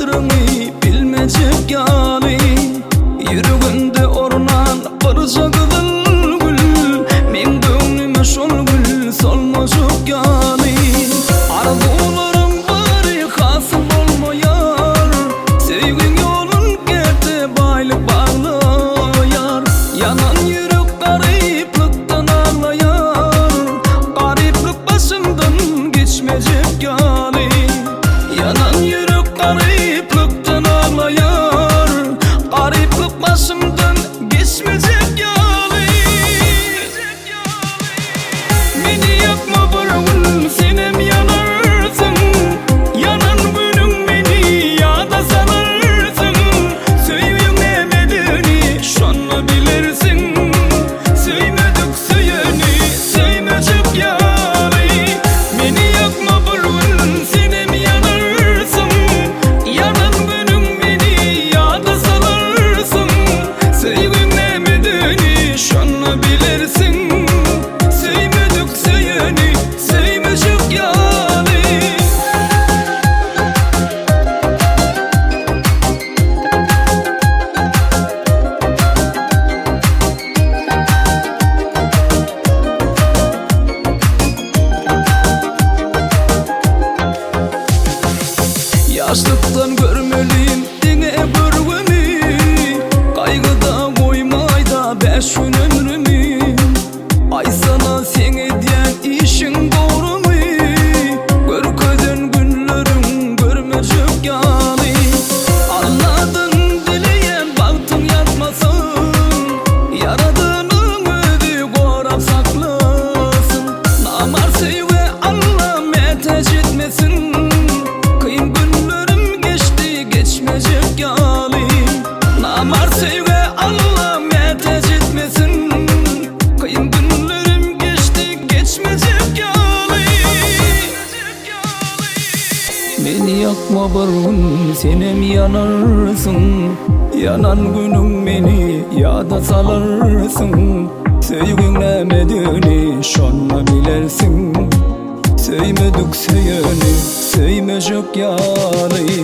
kadrini bilmecek yani. Yüreğinde orman barca kızıl gül, men gönlüme şol gül solmacak yani. Arzularım bari hasıl olmayar, sevgin yolun kete baylık bağlayar. Yanan yürek gariplikten ağlayar, gariplik başımdan geçmeyecek yani. Yanan yürek gariplikten ağlayar, gariplik başımdan geçmeyecek yani. Beni yakma bırakın, senem yanarsın. Yanan günün beni yada salarsın. Söylemedini şanla bilirsin. Söylemedik söyeni, söylemeyecek yani. Beni yakma bırakın, senem yanarsın. Yanan günün beni yada salarsın. Söylemedini şanla bilirsin. Söylemedik söyeni, söylemeyecek yani. Yaşlıktan görmeliyim dine bürgünü, kaygıda koymay da 5 gün ömrümü. Ay sana sen ediyen işin doğru mu? Görkeden günlerin görmeyecek yani. Anladın dileyen baktın yatmasın, yaradığının ödü korap saklasın. Namar sevve Allah meteş etmesin. Kıyım günlerim geçti geçmeyecek yani. Namar sevve Allah meteş etmesin. Kıyım günlerim geçti geçmeyecek yani. Beni yakma barın, senem yanarsın. Yanan günün beni yada salarsın. Sevgilemedini şanla bilersin. Söylemedik söyeni, söylemeyecek yani.